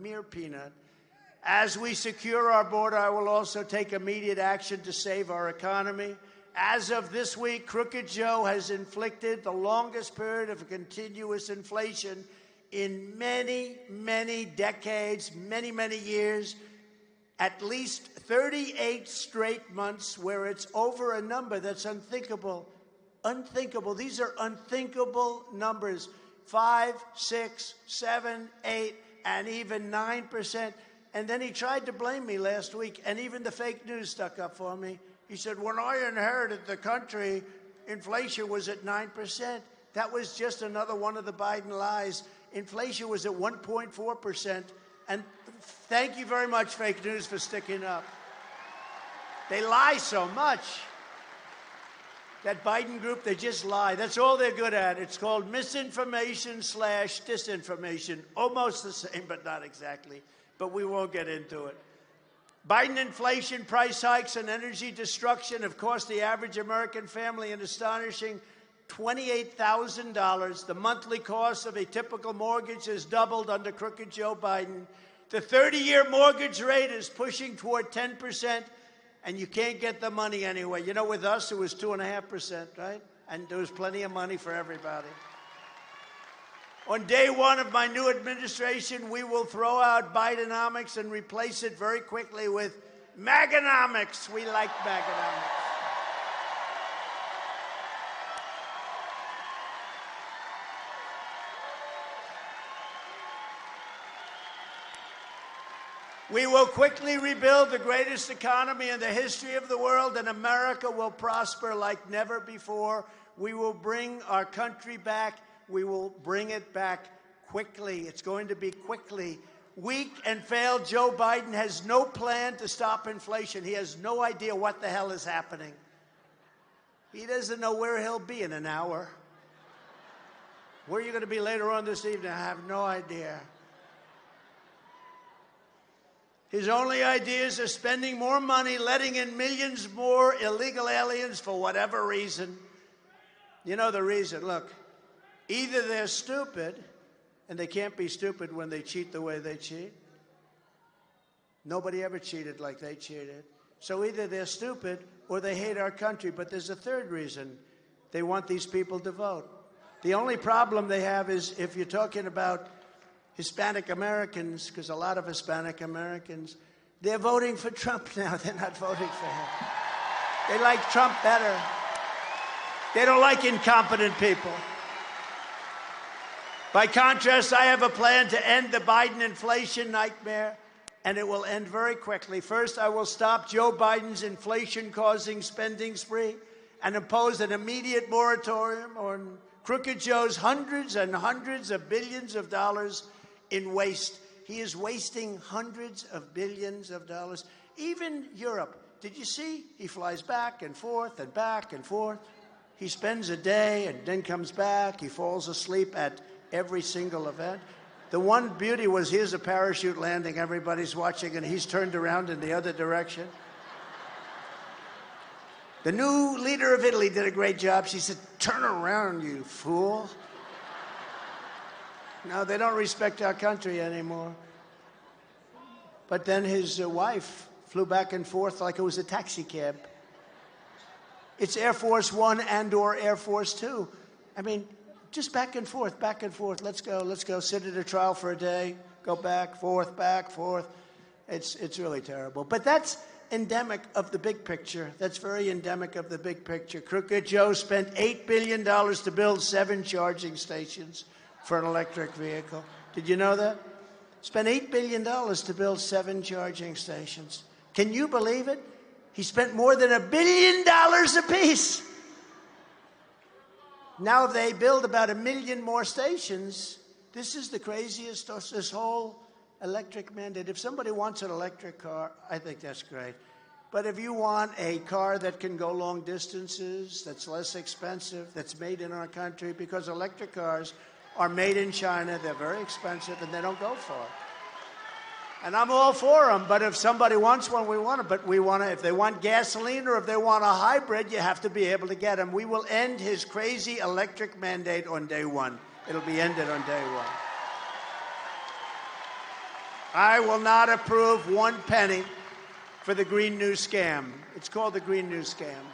mere peanut. As we secure our border, I will also take immediate action to save our economy. As of this week, Crooked Joe has inflicted the longest period of continuous inflation in many, many decades, many, many years, at least 38 straight months where it's over a number that's unthinkable. Unthinkable. These are unthinkable numbers. 5, 6, 7, 8, and even 9%. And then he tried to blame me last week, and even the fake news stuck up for me. He said, when I inherited the country, inflation was at 9%. That was just another one of the Biden lies. Inflation was at 1.4%. And thank you very much, fake news, for sticking up. They lie so much. That Biden group, they just lie. That's all they're good at. It's called misinformation/disinformation. Almost the same, but not exactly. But we won't get into it. Biden inflation, price hikes, and energy destruction have cost the average American family an astonishing $28,000. The monthly cost of a typical mortgage has doubled under Crooked Joe Biden. The 30-year mortgage rate is pushing toward 10%. And you can't get the money anyway. You know, with us, it was 2.5%, right? And there was plenty of money for everybody. On day one of my new administration, we will throw out Bidenomics and replace it very quickly with Maganomics. We like Maganomics. We will quickly rebuild the greatest economy in the history of the world, and America will prosper like never before. We will bring our country back. We will bring it back quickly. It's going to be quickly. Weak and failed Joe Biden has no plan to stop inflation. He has no idea what the hell is happening. He doesn't know where he'll be in an hour. Where are you going to be later on this evening? I have no idea. His only ideas are spending more money, letting in millions more illegal aliens for whatever reason. You know the reason. Look, either they're stupid, and they can't be stupid when they cheat the way they cheat. Nobody ever cheated like they cheated. So either they're stupid or they hate our country. But there's a third reason. They want these people to vote. The only problem they have is if you're talking about Hispanic Americans, because a lot of Hispanic Americans, they're voting for Trump now. They're not voting for him. They like Trump better. They don't like incompetent people. By contrast, I have a plan to end the Biden inflation nightmare, and it will end very quickly. First, I will stop Joe Biden's inflation-causing spending spree and impose an immediate moratorium on Crooked Joe's hundreds and hundreds of billions of dollars in waste. He is wasting hundreds of billions of dollars. Even Europe. Did you see? He flies back and forth and back and forth. He spends a day and then comes back. He falls asleep at every single event. The one beauty was here's a parachute landing. Everybody's watching, and he's turned around in the other direction. The new leader of Italy did a great job. She said, "Turn around, you fool." No, they don't respect our country anymore. But then his wife flew back and forth like it was a taxi cab. It's Air Force One and or Air Force Two. I mean, just back and forth, back and forth. Let's go, sit at a trial for a day, go back, forth, back, forth. It's really terrible. But that's endemic of the big picture. That's very endemic of the big picture. Crooked Joe spent $8 billion to build 7 charging stations for an electric vehicle. Did you know that? Spent $8 billion to build 7 charging stations. Can you believe it? He spent more than $1 billion apiece. Now, if they build about 1 million more stations, this is the craziest, this whole electric mandate. If somebody wants an electric car, I think that's great. But if you want a car that can go long distances, that's less expensive, that's made in our country, because electric cars are made in China, they're very expensive, and they don't go far. And I'm all for them, but if somebody wants one, we want it. But we want to, if they want gasoline or if they want a hybrid, you have to be able to get them. We will end his crazy electric mandate on day one. It'll be ended on day one. I will not approve 1 penny for the Green New Scam. It's called the Green New Scam.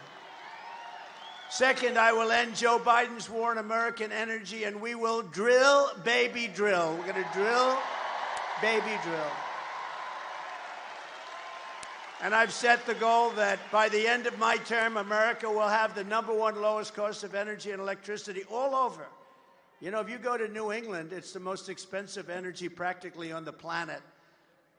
Second, I will end Joe Biden's war on American energy, and we will drill, baby, drill. We're going to drill, baby, drill. And I've set the goal that by the end of my term, America will have the #1 lowest cost of energy and electricity all over. You know, if you go to New England, it's the most expensive energy practically on the planet.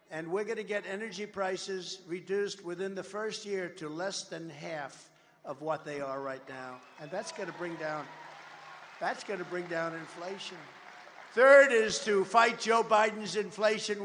And we're going to get energy prices reduced within the first year to less than half of what they are right now. And that's going to bring down inflation. Third is to fight Joe Biden's inflation